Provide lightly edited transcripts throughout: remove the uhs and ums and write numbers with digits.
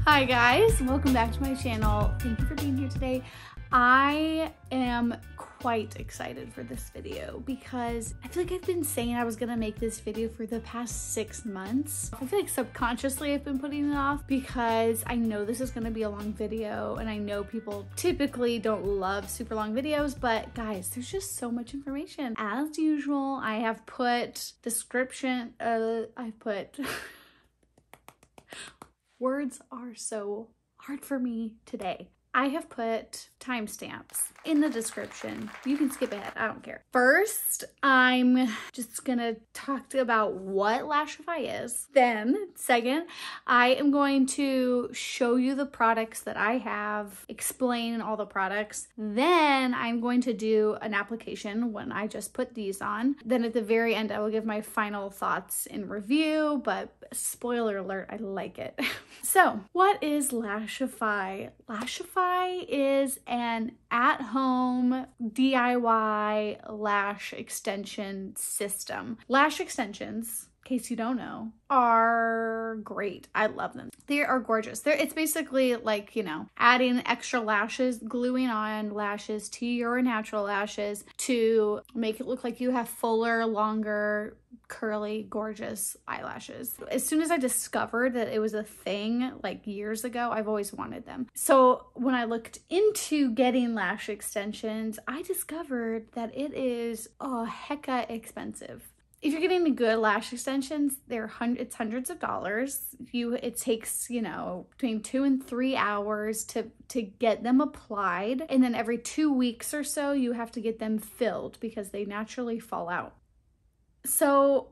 Hi guys, welcome back to my channel. Thank you for being here today. I am quite excited for this video because I feel like I've been saying I was gonna make this video for the past 6 months. I feel like subconsciously I've been putting it off because I know this is gonna be a long video and I know people typically don't love super long videos, but guys, there's just so much information. As usual, I have put description, words are so hard for me today. I have put timestamps in the description. You can skip ahead, I don't care. First, I'm just gonna talk about what LASHIFY is. Then, second, I am going to show you the products that I have, explain all the products. Then I'm going to do an application when I just put these on. Then at the very end, I will give my final thoughts in review, but spoiler alert, I like it. So, what is LASHIFY? LASHIFY is an at-home DIY lash extension system. Lash extensions, in case you don't know, are great. I love them. They are gorgeous. It's basically like, you know, adding extra lashes, gluing on lashes to your natural lashes to make it look like you have fuller, longer, curly, gorgeous eyelashes. As soon as I discovered that it was a thing like years ago, I've always wanted them. So when I looked into getting lash extensions, I discovered that it is hecka expensive. If you're getting the good lash extensions, it's hundreds of dollars. It takes, you know, between 2 and 3 hours to get them applied. And then every 2 weeks or so, you have to get them filled because they naturally fall out. So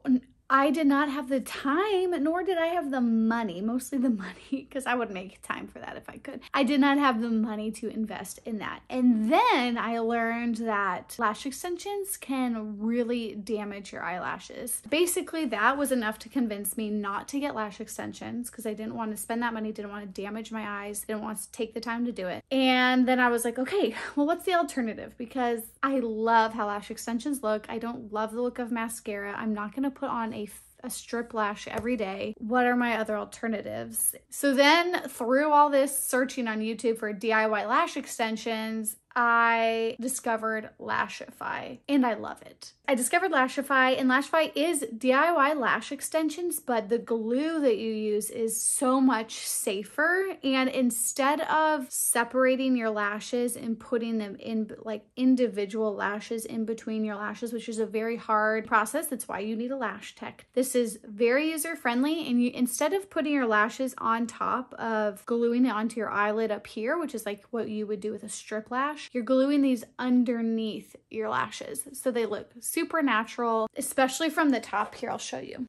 I did not have the time, nor did I have the money, mostly the money, because I would make time for that if I could. I did not have the money to invest in that. And then I learned that lash extensions can really damage your eyelashes. Basically, that was enough to convince me not to get lash extensions because I didn't want to spend that money, didn't want to damage my eyes, didn't want to take the time to do it. And then I was like, okay, well, what's the alternative? Because I love how lash extensions look. I don't love the look of mascara. I'm not going to put on a strip lash every day. What are my other alternatives? So then through all this searching on YouTube for DIY lash extensions, I discovered LASHIFY and I love it. I discovered LASHIFY, and LASHIFY is DIY lash extensions, but the glue that you use is so much safer. And instead of separating your lashes and putting them in like individual lashes in between your lashes, which is a very hard process, that's why you need a lash tech. This is very user friendly, and instead of putting your lashes on top of gluing it onto your eyelid up here, which is like what you would do with a strip lash, you're gluing these underneath your lashes. So they look super natural, especially from the top. Here, I'll show you.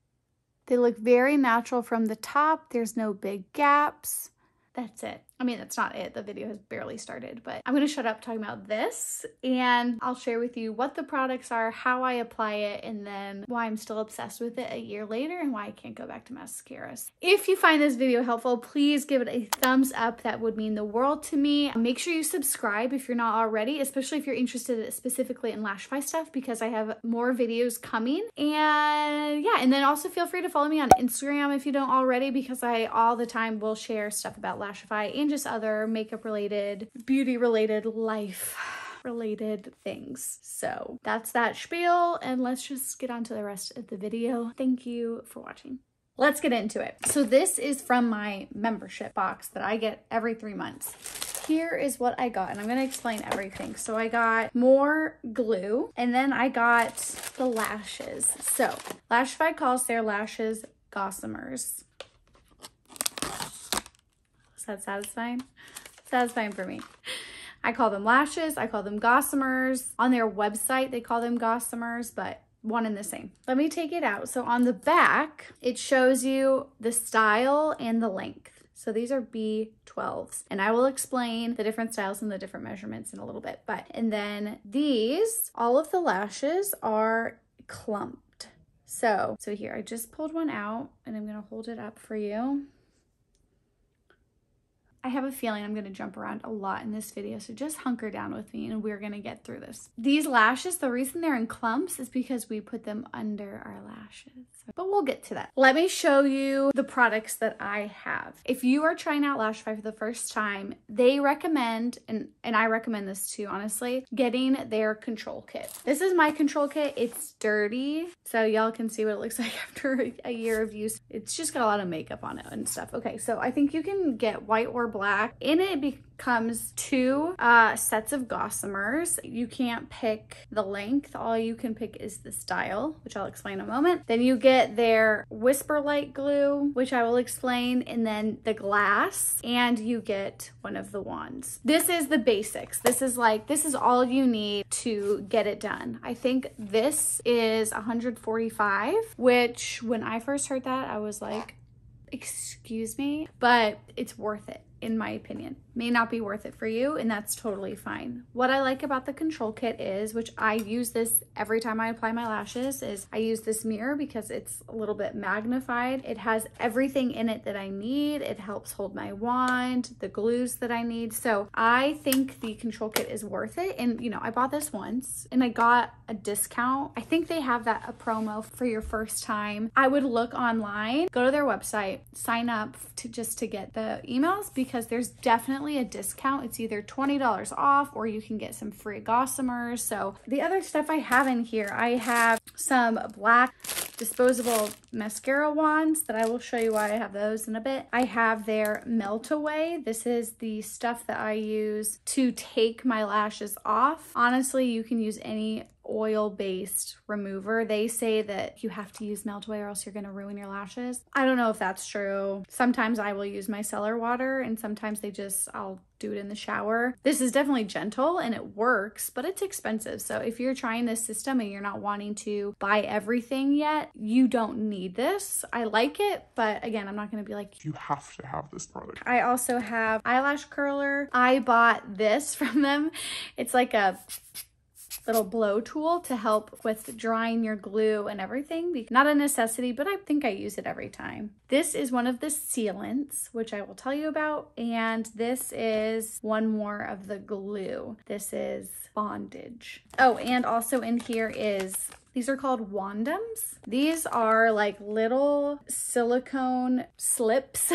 They look very natural from the top. There's no big gaps. That's it. I mean, that's not it. The video has barely started, but I'm going to shut up talking about this and I'll share with you what the products are, how I apply it, and then why I'm still obsessed with it a year later and why I can't go back to mascaras. If you find this video helpful, please give it a thumbs up. That would mean the world to me. Make sure you subscribe if you're not already, especially if you're interested specifically in LASHIFY stuff, because I have more videos coming. And yeah, and then also feel free to follow me on Instagram if you don't already, because I all the time will share stuff about LASHIFY and just other makeup related, beauty related, life related things. So that's that spiel, and let's just get on to the rest of the video. Thank you for watching. Let's get into it. So this is from my membership box that I get every 3 months. Here is what I got, and I'm going to explain everything. So I got more glue, and then I got the lashes. So LASHIFY calls their lashes gossamers. Is that satisfying? Satisfying for me. I call them lashes. I call them gossamers. On their website, they call them gossamers, but one and the same. Let me take it out. So on the back, it shows you the style and the length. So these are B12s, and I will explain the different styles and the different measurements in a little bit. And then these, all of the lashes are clumped. So here, I just pulled one out and I'm gonna hold it up for you. I have a feeling I'm going to jump around a lot in this video, so just hunker down with me and we're going to get through this. These lashes, the reason they're in clumps is because we put them under our lashes. But we'll get to that. Let me show you the products that I have. If you are trying out LASHIFY for the first time, they recommend, and I recommend this too, honestly, getting their control kit. This is my control kit. It's dirty, so y'all can see what it looks like after a year of use. It's just got a lot of makeup on it and stuff. Okay, so I think you can get white or black. In it comes 2 sets of gossamers. You can't pick the length. All you can pick is the style, which I'll explain in a moment. Then you get their Whisper Light glue, which I will explain, and then the glass, and you get one of the wands. This is the basics. This is all you need to get it done. I think this is $145, which when I first heard that, I was like, excuse me, but it's worth it. In my opinion, may not be worth it for you, and that's totally fine. What I like about the control kit is, which I use this every time I apply my lashes, is I use this mirror because it's a little bit magnified. It has everything in it that I need. It helps hold my wand, the glues that I need. So I think the control kit is worth it. And you know, I bought this once and I got a discount. I think they have a promo for your first time. I would look online, go to their website, sign up just to get the emails, because there's definitely a discount. It's either $20 off or you can get some free gossamers. So the other stuff I have in here, I have some black disposable mascara wands that I will show you why I have those in a bit. I have their Melt Away. This is the stuff that I use to take my lashes off. Honestly, you can use any oil-based remover. They say that you have to use Melt Away or else you're going to ruin your lashes. I don't know if that's true. Sometimes I will use micellar water, and sometimes I'll do it in the shower. This is definitely gentle and it works, but it's expensive. So if you're trying this system and you're not wanting to buy everything yet, you don't need this. I like it, but again, I'm not going to be like, you have to have this product. I also have eyelash curler. I bought this from them. It's like a little blow tool to help with drying your glue and everything. Not a necessity, but I think I use it every time. This is one of the sealants, which I will tell you about. And this is one more of the glue. This is bondage. Oh, and also in here is, these are called wandums. These are like little silicone slips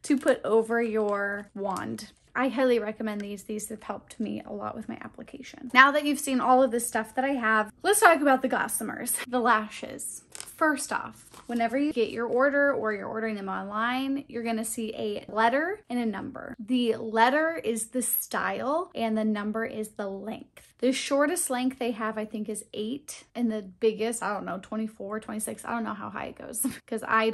to put over your wand. I highly recommend these. These have helped me a lot with my application. Now that you've seen all of this stuff that I have, let's talk about the gossamers, the lashes. First off, whenever you get your order or you're ordering them online, you're gonna see a letter and a number. The letter is the style and the number is the length. The shortest length they have, I think, is 8, and the biggest, I don't know, 24, 26. I don't know how high it goes because I've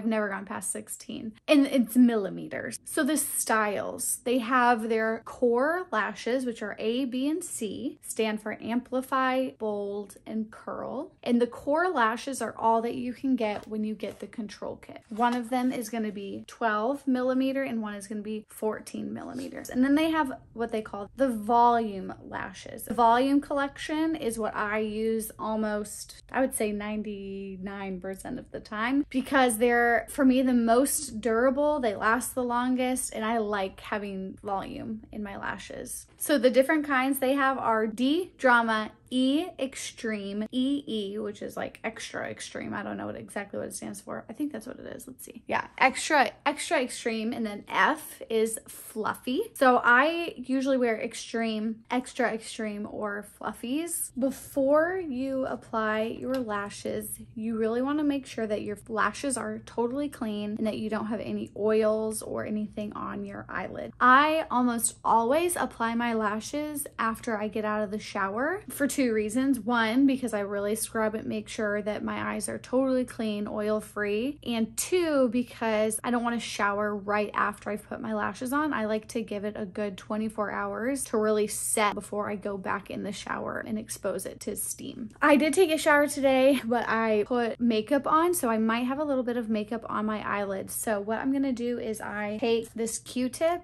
never gone past 16, and it's millimeters. So the styles, they have their core lashes, which are A, B, and C, stand for amplify, bold, and curl. And the core lashes are all that you can get when you get the control kit. One of them is going to be 12 millimeter and one is going to be 14 millimeters. And then they have what they call the volume lashes. The volume collection is what I use almost, I would say 99% of the time, because they're, for me, the most durable, they last the longest, and I like having volume in my lashes. So the different kinds they have are D Drama, E Extreme, EE, which is like extra extreme. I don't know exactly what it stands for. I think that's what it is. Let's see. Yeah, extra extreme, and then F is fluffy. So I usually wear extreme, extra extreme, or fluffies. Before you apply your lashes, you really want to make sure that your lashes are totally clean and that you don't have any oils or anything on your eyelid. I almost always apply my lashes after I get out of the shower for 2 reasons. One, because I really scrub and make sure that my eyes are totally clean, oil free. And 2, because I don't want to shower right after I've put my lashes on. I like to give it a good 24 hours to really set before I go back in the shower and expose it to steam. I did take a shower today, but I put makeup on, so I might have a little bit of makeup on my eyelids. So what I'm gonna do is I take this Q-tip,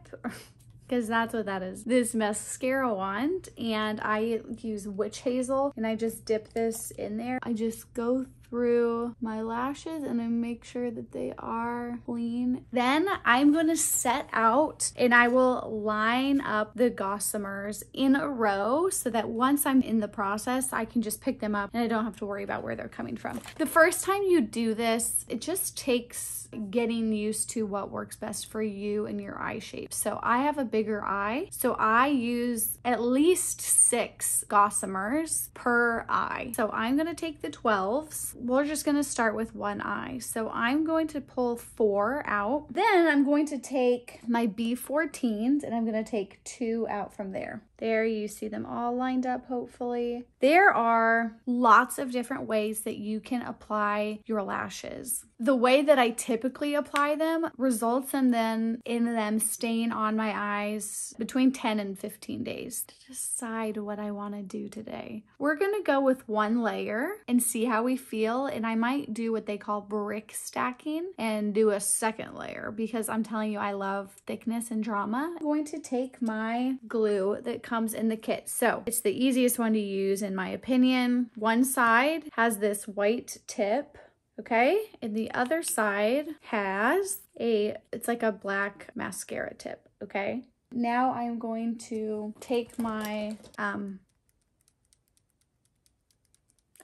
because that's what that is, this mascara wand, and I use witch hazel, and I just dip this in there. I just go through my lashes and I make sure that they are clean. Then I'm going to set out and I will line up the gossamers in a row so that once I'm in the process, I can just pick them up and I don't have to worry about where they're coming from. The first time you do this, it just takes getting used to what works best for you and your eye shape. So I have a bigger eye, so I use at least 6 gossamers per eye. So I'm going to take the 12s. We're just going to start with one eye. So I'm going to pull 4 out. Then I'm going to take my B14s and I'm going to take 2 out from there. There, you see them all lined up, hopefully. There are lots of different ways that you can apply your lashes. The way that I typically apply them results in them staying on my eyes between 10 and 15 days. To decide what I want to do today, we're going to go with 1 layer and see how we feel. And I might do what they call brick stacking and do a second layer because I'm telling you, I love thickness and drama. I'm going to take my glue that comes in the kit. So it's the easiest one to use in my opinion. One side has this white tip, okay? And the other side has it's like a black mascara tip, okay? Now I'm going to take my, I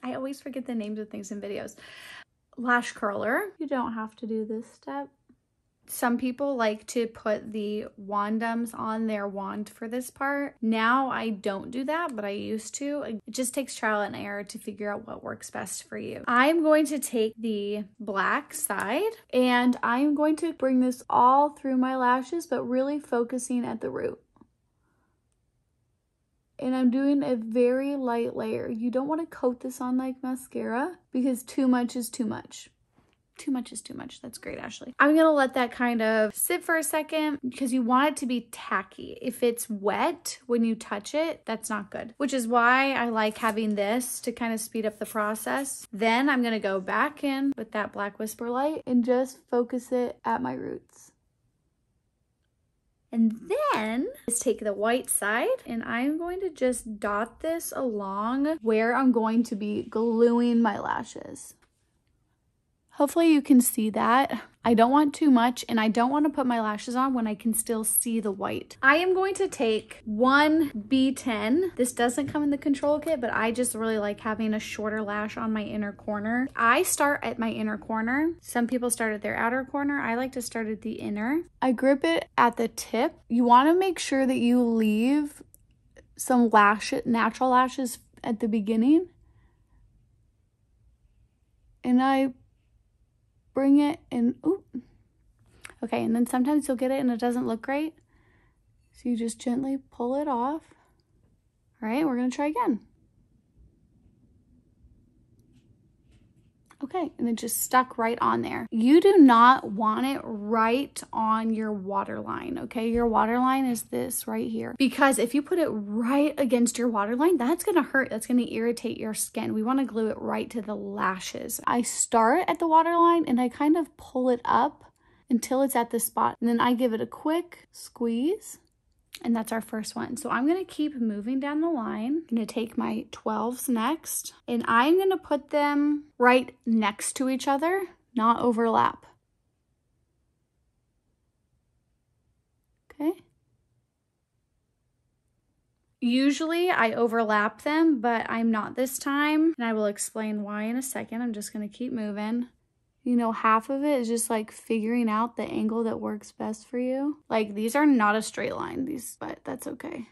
always forget the names of things in videos. Lash curler. You don't have to do this step. Some people like to put the wandums on their wand for this part. Now I don't do that, but I used to. It just takes trial and error to figure out what works best for you. I'm going to take the black side and I'm going to bring this all through my lashes, but really focusing at the root. And I'm doing a very light layer. You don't want to coat this on like mascara because too much is too much. Too much is too much. That's great, Ashley. I'm going to let that kind of sit for a second because you want it to be tacky. If it's wet when you touch it, that's not good, which is why I like having this to kind of speed up the process. Then I'm going to go back in with that black whisper light and just focus it at my roots. And then let's take the white side and I'm going to just dot this along where I'm going to be gluing my lashes. Hopefully you can see that. I don't want too much and I don't want to put my lashes on when I can still see the white. I am going to take 1 B10. This doesn't come in the control kit, but I just really like having a shorter lash on my inner corner. I start at my inner corner. Some people start at their outer corner. I like to start at the inner. I grip it at the tip. You want to make sure that you leave some natural lashes at the beginning. And I bring it in, ooh. Okay, and then sometimes you'll get it and it doesn't look great. So you just gently pull it off. All right, we're gonna try again. Okay, and it just stuck right on there. You do not want it right on your waterline, okay? Your waterline is this right here. Because if you put it right against your waterline, that's gonna hurt. That's gonna irritate your skin. We wanna glue it right to the lashes. I start at the waterline and I kind of pull it up until it's at the spot. And then I give it a quick squeeze. And that's our first one. So I'm gonna keep moving down the line. I'm gonna take my 12s next, and I'm gonna put them right next to each other, not overlap. Okay. Usually I overlap them, but I'm not this time, and I will explain why in a second. I'm just gonna keep moving. You know, half of it is just like figuring out the angle that works best for you. Like these are not a straight line, but that's okay.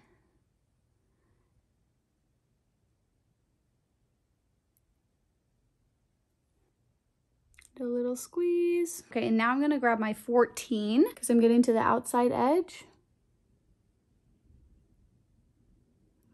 Do a little squeeze. Okay, and now I'm gonna grab my 14 because I'm getting to the outside edge.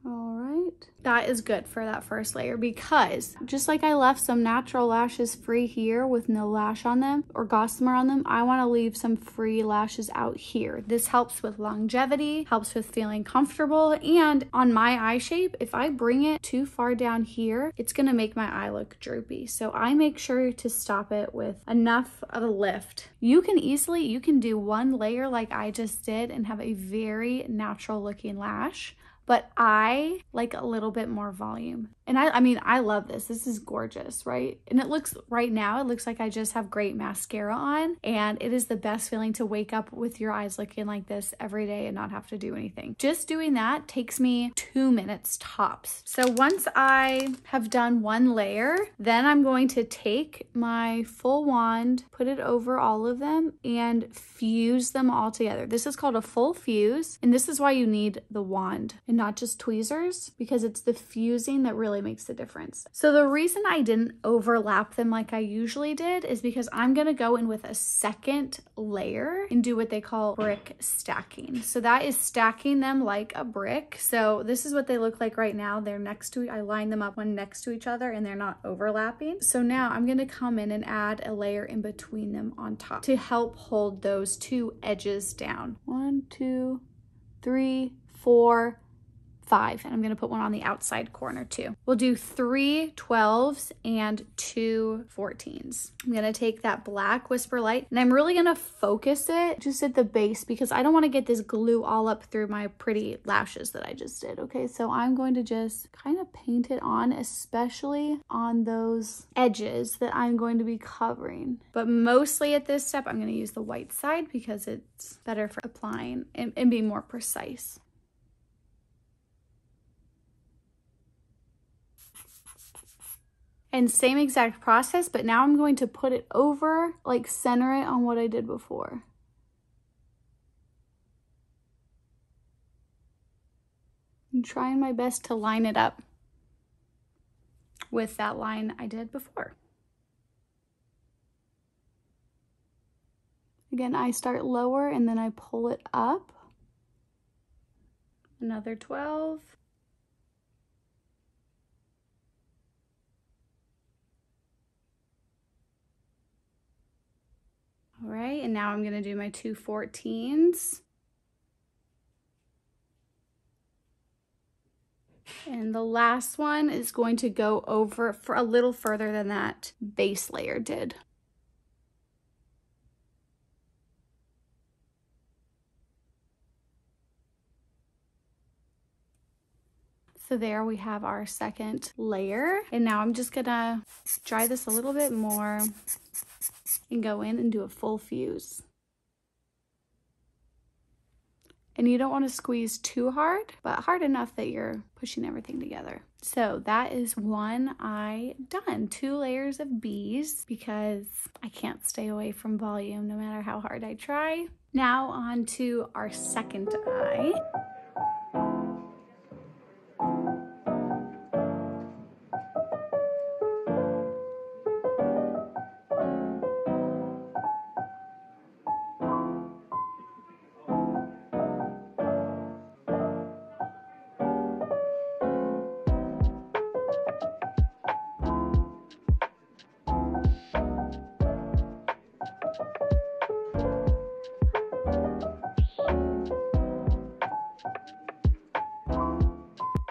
All right, that is good for that first layer because just like I left some natural lashes free here with no lash on them or gossamer on them, I want to leave some free lashes out here. This helps with longevity, helps with feeling comfortable, and on my eye shape, if I bring it too far down here, it's going to make my eye look droopy. So I make sure to stop it with enough of a lift. You can do one layer like I just did and have a very natural looking lash. but I like a little bit more volume. And I mean, I love this. This is gorgeous, right? And it looks, right now, it looks like I just have great mascara on, and it is the best feeling to wake up with your eyes looking like this every day and not have to do anything. Just doing that takes me 2 minutes tops. So once I have done one layer, then I'm going to take my full wand, put it over all of them, and fuse them all together. This is called a full fuse, and this is why you need the wand and not just tweezers, because it's the fusing that really makes the difference. So the reason I didn't overlap them like I usually did is because I'm gonna go in with a second layer and do what they call brick stacking. So that is stacking them like a brick. So this is what they look like right now. They're next to, I line them up one next to each other and they're not overlapping. So now I'm gonna come in and add a layer in between them on top to help hold those two edges down. 1, 2, 3, 4, 5, and I'm gonna put one on the outside corner too. We'll do 3 12s and 2 14s. I'm gonna take that black Whisper Light and I'm really gonna focus it just at the base because I don't wanna get this glue all up through my pretty lashes that I just did, okay? So I'm going to just kind of paint it on, especially on those edges that I'm going to be covering. But mostly at this step, I'm gonna use the white side because it's better for applying and being more precise. And same exact process, but now I'm going to put it over, like center it on what I did before. I'm trying my best to line it up with that line I did before. Again, I start lower and then I pull it up. Another 12. All right, and now I'm gonna do my 2 14s. And the last one is going to go over for a little further than that base layer did. So there we have our second layer. And now I'm just gonna dry this a little bit more and go in and do a full fuse. And you don't want to squeeze too hard, but hard enough that you're pushing everything together. So that is one eye done. 2 layers of bees because I can't stay away from volume no matter how hard I try. Now on to our second eye.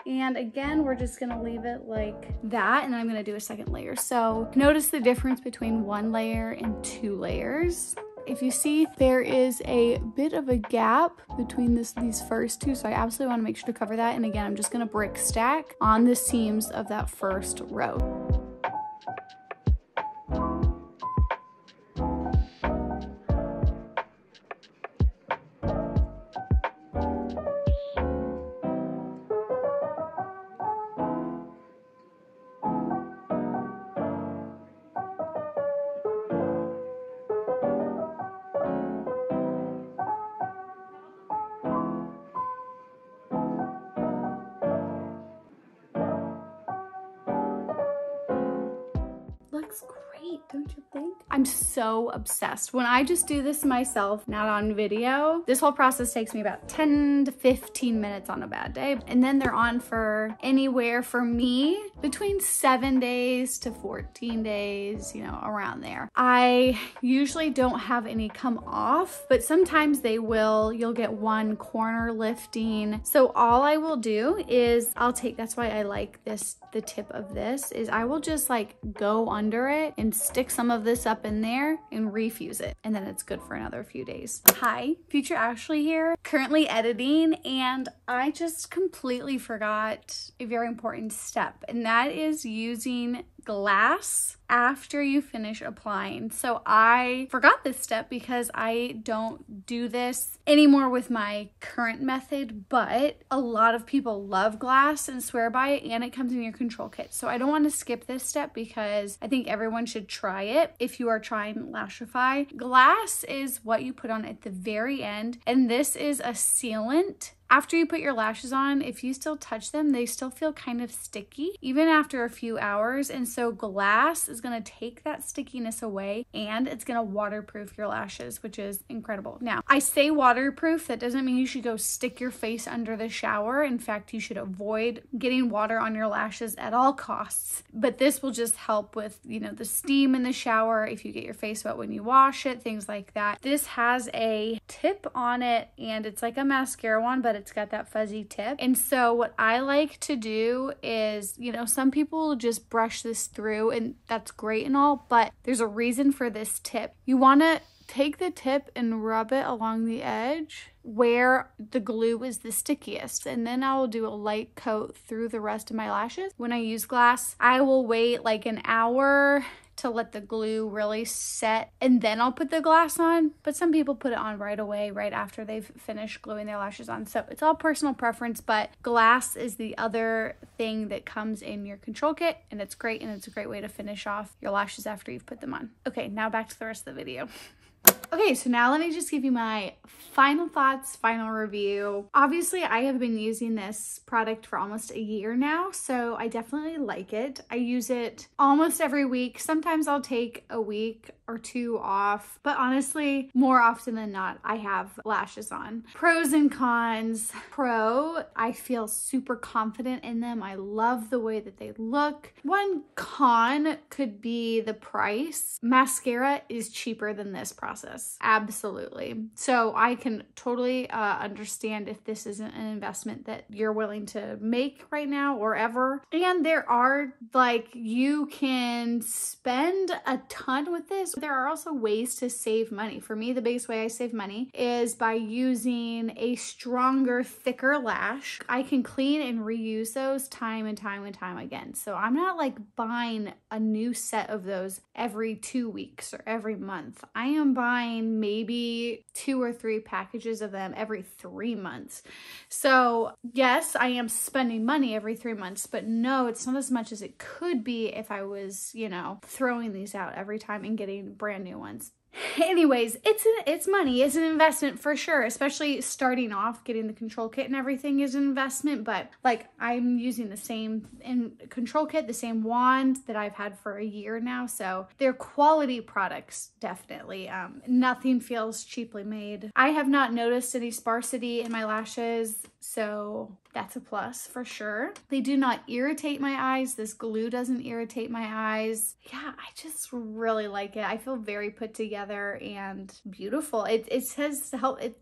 And again, we're just gonna leave it like that, and then I'm gonna do a second layer. So notice the difference between 1 layer and 2 layers. If you see, there is a bit of a gap between these first two, so I absolutely wanna make sure to cover that. And again, I'm just gonna brick stack on the seams of that first row. Looks great, don't you think? I'm so obsessed. When I just do this myself, not on video, this whole process takes me about 10 to 15 minutes on a bad day. And then they're on for anywhere, for me, between 7 days to 14 days, you know, around there. I usually don't have any come off, but sometimes they will. You'll get one corner lifting. So all I will do is I'll take, that's why I like this, the tip of this, is I will just like go under it and stick some of this up in there and refuse it, and then it's good for another few days. Hi, Future Ashley here, currently editing, and I just completely forgot a very important step, and that is using glass after you finish applying. So I forgot this step because I don't do this anymore with my current method, but a lot of people love glass and swear by it, and it comes in your control kit. So I don't want to skip this step because I think everyone should try it if you are trying Lashify. Glass is what you put on at the very end, and this is a sealant. After you put your lashes on, if you still touch them, they still feel kind of sticky, even after a few hours. And so glass is going to take that stickiness away, and it's going to waterproof your lashes, which is incredible. Now, I say waterproof. That doesn't mean you should go stick your face under the shower. In fact, you should avoid getting water on your lashes at all costs. But this will just help with, you know, the steam in the shower, if you get your face wet when you wash it, things like that. This has a tip on it, and it's like a mascara one, but it's got that fuzzy tip. And so what I like to do is, you know, some people just brush this through, and that's great and all, but there's a reason for this tip. You want to take the tip and rub it along the edge where the glue is the stickiest, and then I will do a light coat through the rest of my lashes. When I use glass, I will wait like an hour to let the glue really set, and then I'll put the glass on. But some people put it on right away, right after they've finished gluing their lashes on. So it's all personal preference, but glass is the other thing that comes in your control kit, and it's great, and it's a great way to finish off your lashes after you've put them on. Okay, now back to the rest of the video. Okay, so now let me just give you my final thoughts, final review. Obviously, I have been using this product for almost a year now, so I definitely like it. I use it almost every week. Sometimes I'll take a week or two off, but honestly, more often than not, I have lashes on. Pros and cons. Pro, I feel super confident in them. I love the way that they look. One con could be the price. Mascara is cheaper than this process. Absolutely. So I can totally understand if this isn't an investment that you're willing to make right now or ever. And there are, like, you can spend a ton with this. There are also ways to save money. For me, the biggest way I save money is by using a stronger, thicker lash. I can clean and reuse those time and time and time again. So I'm not like buying a new set of those every 2 weeks or every month. I am buying maybe 2 or 3 packages of them every 3 months. So yes, I am spending money every 3 months, but no, it's not as much as it could be if I was, you know, throwing these out every time and getting brand new ones. Anyways, it's money. It's an investment for sure, especially starting off. Getting the control kit and everything is an investment, but like I'm using the same control kit, the same wand that I've had for a year now, so they're quality products, definitely. Nothing feels cheaply made. I have not noticed any sparsity in my lashes, so that's a plus for sure. They do not irritate my eyes. This glue doesn't irritate my eyes. Yeah, I just really like it. I feel very put together and beautiful. It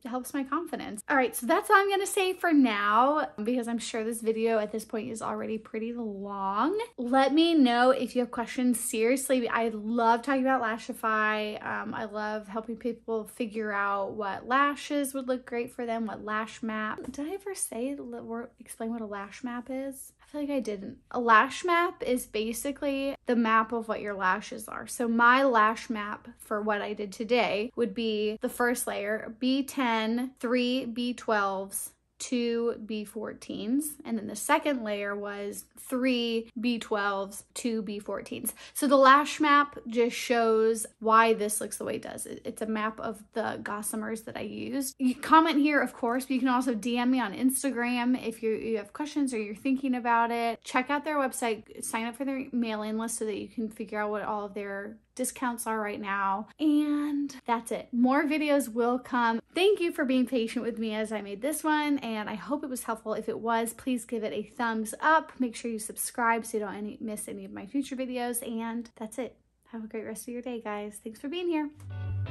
helps my confidence. All right, so that's all I'm gonna say for now, because I'm sure this video at this point is already pretty long. Let me know if you have questions. Seriously, I love talking about Lashify. I love helping people figure out what lashes would look great for them, what lash map. Did I ever say or explain what a lash map is? I feel like I didn't. A lash map is basically the map of what your lashes are. So my lash map for what I did today would be the first layer, B10, 3 B12s, 2 B14s, and then the second layer was 3 B12s, 2 B14s. So the lash map just shows why this looks the way it does. It's a map of the Gossomers that I used. You comment here, of course, but you can also DM me on Instagram if you have questions or you're thinking about it. Check out their website, sign up for their mailing list so that you can figure out what all of their discounts are right now. And that's it. More videos will come. Thank you for being patient with me as I made this one, and I hope it was helpful. If it was, please give it a thumbs up. Make sure you subscribe so you don't miss any of my future videos, and that's it. Have a great rest of your day, guys. Thanks for being here.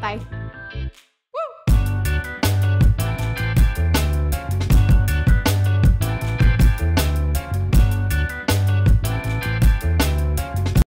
Bye.